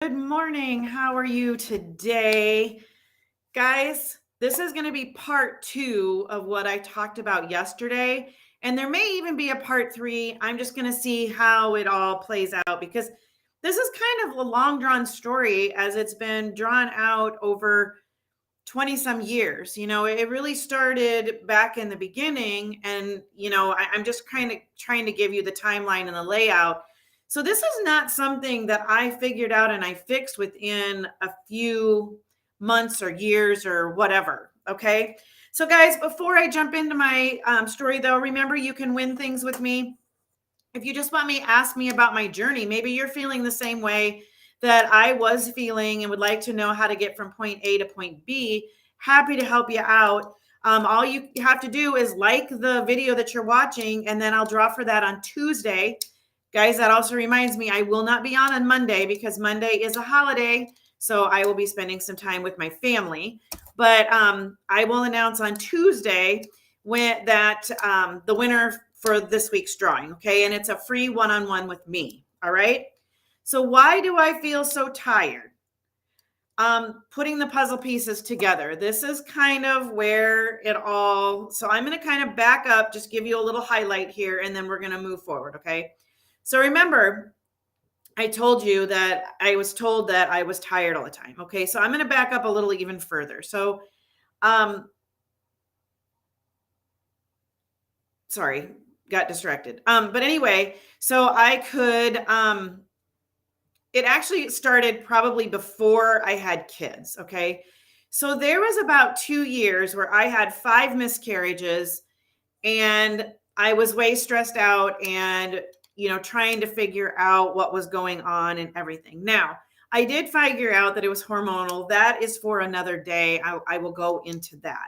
Good morning. How are you today? Guys, this is going to be part two of what I talked about yesterday. And there may even be a part three. I'm just going to see how it all plays out because this is kind of a long drawn story as it's been drawn out over 20 some years. It really started back in the beginning. And, I'm just kind of trying to give you the timeline and the layout. So, this is not something that I figured out and I fixed within a few months or years or whatever. Okay. So, guys, before I jump into my story, though, remember you can win things with me. If you just want me, ask me about my journey. Maybe you're feeling the same way that I was feeling and would like to know how to get from point A to point B. Happy to help you out. All you have to do is like the video that you're watching, and then I'll draw for that on Tuesday. Guys, that also reminds me I will not be on Monday because Monday is a holiday. So I will be spending some time with my family. But I will announce on Tuesday the winner for this week's drawing. Okay. And it's a free one-on-one with me. All right. So why do I feel so tired? Putting the puzzle pieces together. This is kind of where it all, so I'm going to kind of back up, just give you a little highlight here, and then we're going to move forward. Okay. So remember, I told you that I was told that I was tired all the time. Okay. So I'm going to back up a little even further. So, sorry, got distracted. But anyway, so it actually started probably before I had kids. Okay. So there was about 2 years where I had 5 miscarriages and I was way stressed out and, trying to figure out what was going on and everything. Now, I did figure out that it was hormonal. That is for another day. I will go into that.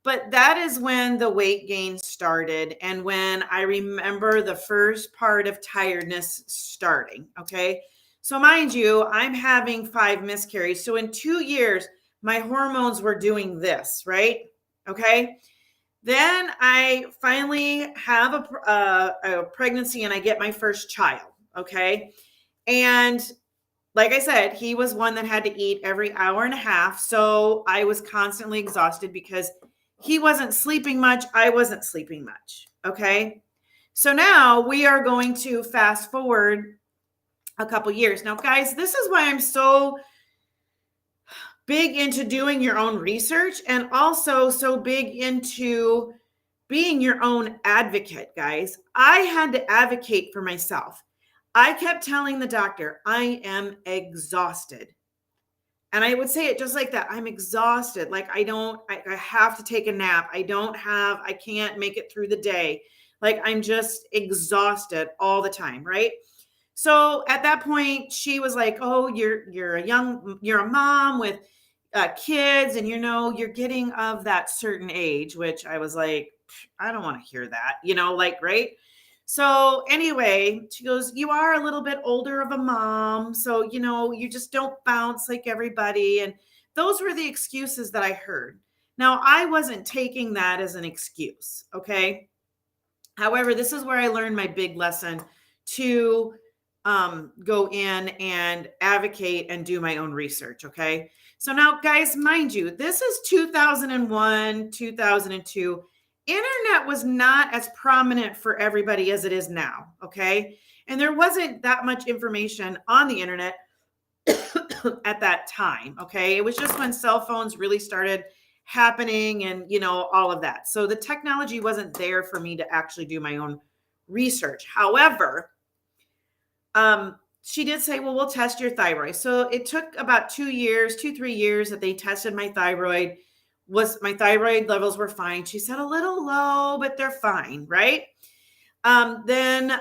But that is when the weight gain started and when I remember the first part of tiredness starting. Okay. So, mind you, I'm having 5 miscarriages. So, in 2 years, my hormones were doing this, right? Okay. Then I finally have a pregnancy and I get my first child. Okay. And like I said, he was one that had to eat every hour and a half. So I was constantly exhausted because he wasn't sleeping much. I wasn't sleeping much. Okay. So now we are going to fast forward a couple years. Now, guys, this is why I'm so big into doing your own research and also so big into being your own advocate, guys. I had to advocate for myself. I kept telling the doctor, I am exhausted. And I would say it just like that. I'm exhausted. Like I have to take a nap. I can't make it through the day. Like I'm just exhausted all the time. Right. So at that point, she was like, oh, you're a mom with kids and, you're getting of that certain age, which I was like, I don't want to hear that, like, right. So anyway, she goes, you are a little bit older of a mom. So, you just don't bounce like everybody. And those were the excuses that I heard. Now, I wasn't taking that as an excuse. Okay. However, this is where I learned my big lesson to go in and advocate and do my own research. Okay. So now, guys, mind you, this is 2001, 2002. Internet was not as prominent for everybody as it is now. Okay. And there wasn't that much information on the internet at that time. Okay. It was just when cell phones really started happening and, all of that. So the technology wasn't there for me to actually do my own research. However, she did say, well, we'll test your thyroid. So it took about 3 years that they tested my thyroid. My thyroid levels were fine. She said a little low, but they're fine. Right. Then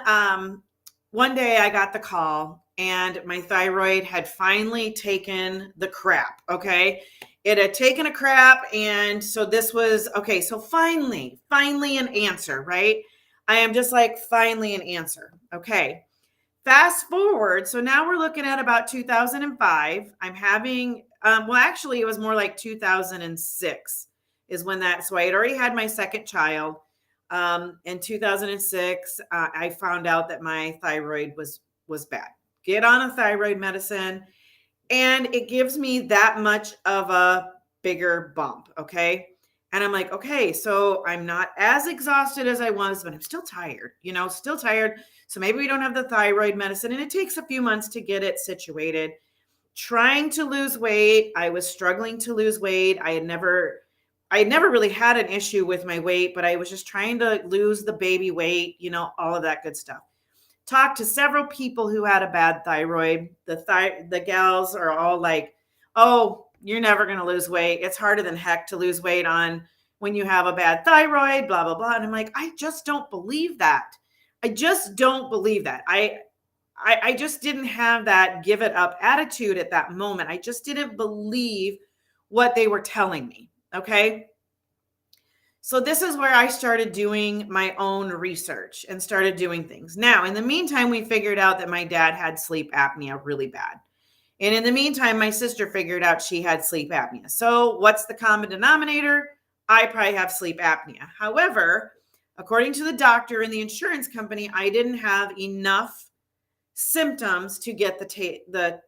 one day I got the call and my thyroid had finally taken the crap. Okay. It had taken a crap. And so this was, okay. So finally an answer, right? I am just like, finally an answer. Okay. Fast forward. So now we're looking at about 2005. I'm having, actually it was more like 2006 is when so I had already had my second child. In 2006, I found out that my thyroid was bad. Get on a thyroid medicine. And it gives me that much of a bigger bump. Okay. And I'm like, okay, so I'm not as exhausted as I was, but I'm still tired, still tired. So maybe we don't have the thyroid medicine. And it takes a few months to get it situated. Trying to lose weight. I was struggling to lose weight. I had never really had an issue with my weight, but I was just trying to lose the baby weight, all of that good stuff. Talked to several people who had a bad thyroid. The gals are all like, "Oh, you're never going to lose weight. It's harder than heck to lose weight on when you have a bad thyroid, blah blah blah." And I'm like, "I just don't believe that. I just don't believe that. I just didn't have that give it up attitude at that moment. I just didn't believe what they were telling me." Okay? So this is where I started doing my own research and started doing things. Now, in the meantime, we figured out that my dad had sleep apnea really bad. And in the meantime, my sister figured out she had sleep apnea. So what's the common denominator? I probably have sleep apnea. However, according to the doctor and the insurance company, I didn't have enough symptoms to get the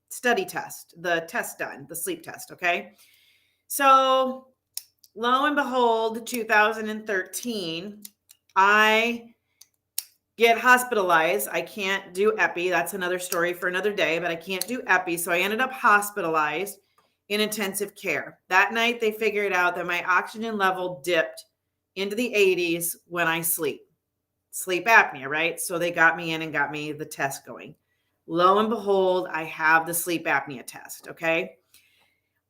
study test, the test done, the sleep test. Okay. So lo and behold, 2013, I get hospitalized. I can't do epi. That's another story for another day, but I can't do epi. So I ended up hospitalized in intensive care. That night, they figured out that my oxygen level dipped into the 80s when I sleep apnea, right? So they got me in and got me the test going. Lo and behold, I have the sleep apnea test. Okay.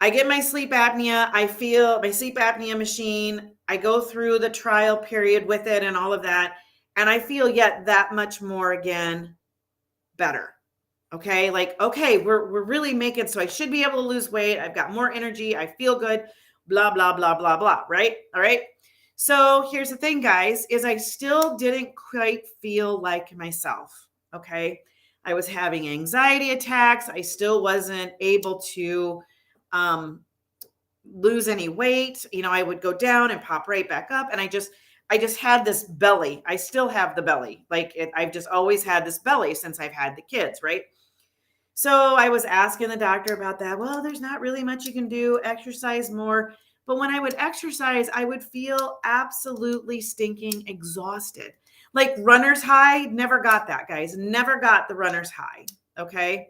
I get my sleep apnea. I feel my sleep apnea machine. I go through the trial period with it and all of that. And I feel yet that much more again better. Okay. Like, okay, we're really making, so I should be able to lose weight. I've got more energy. I feel good, blah, blah, blah, blah, blah. Right. All right. So here's the thing, guys, is I still didn't quite feel like myself. Okay. I was having anxiety attacks. I still wasn't able to lose any weight. I would go down and pop right back up. And I just had this belly. I still have the belly. I've just always had this belly since I've had the kids. Right. So I was asking the doctor about that. Well, there's not really much you can do. Exercise more. But when I would exercise, I would feel absolutely stinking exhausted. Like runner's high, never got that, guys. Never got the runner's high. Okay.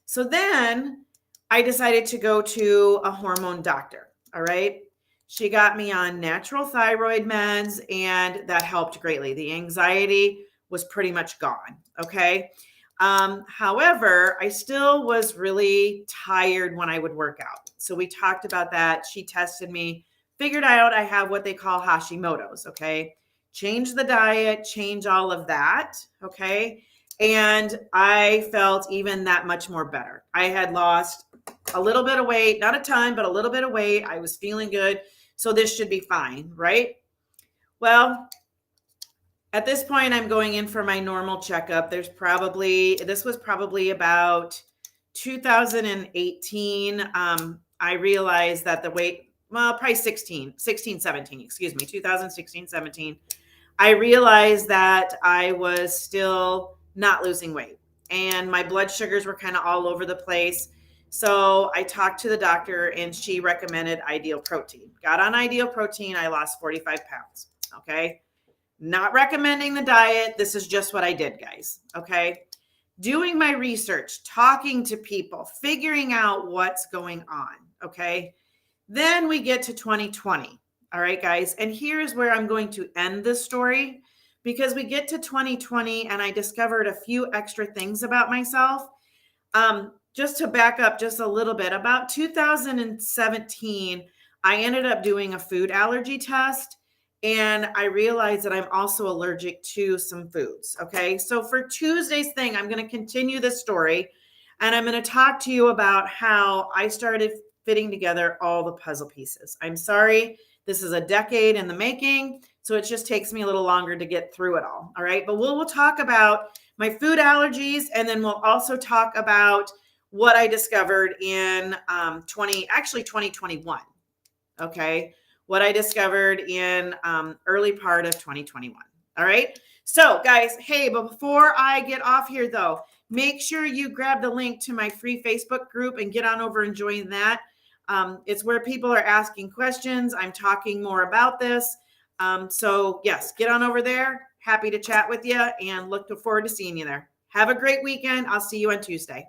So then I decided to go to a hormone doctor. All right. She got me on natural thyroid meds, and that helped greatly. The anxiety was pretty much gone. Okay. However, I still was really tired when I would work out. So we talked about that. She tested me, figured out I have what they call Hashimoto's. Okay. Change the diet, change all of that. Okay. And I felt even that much more better. I had lost a little bit of weight, not a ton, but a little bit of weight. I was feeling good. So this should be fine, right? Well, at this point, I'm going in for my normal checkup. This was probably about 2018. I realized that the weight, well, probably 17, excuse me, 2016, 17. I realized that I was still not losing weight and my blood sugars were kind of all over the place. So I talked to the doctor and she recommended Ideal Protein. Got on Ideal Protein. I lost 45 pounds. Okay. Not recommending the diet. This is just what I did, guys. Okay. Doing my research, talking to people, figuring out what's going on. Okay. Then we get to 2020. All right, guys. And here's where I'm going to end this story, because we get to 2020 and I discovered a few extra things about myself. Just to back up just a little bit, about 2017, I ended up doing a food allergy test. And I realized that I'm also allergic to some foods. Okay. So for Tuesday's thing, I'm going to continue this story and I'm going to talk to you about how I started fitting together all the puzzle pieces. I'm sorry. This is a decade in the making. So it just takes me a little longer to get through it all. All right. But we'll talk about my food allergies. And then we'll also talk about what I discovered in 2021. Okay. What I discovered in early part of 2021. All right. So guys, hey, but before I get off here though, make sure you grab the link to my free Facebook group and get on over and join that. It's where people are asking questions. I'm talking more about this. So yes, get on over there. Happy to chat with you and look forward to seeing you there. Have a great weekend. I'll see you on Tuesday.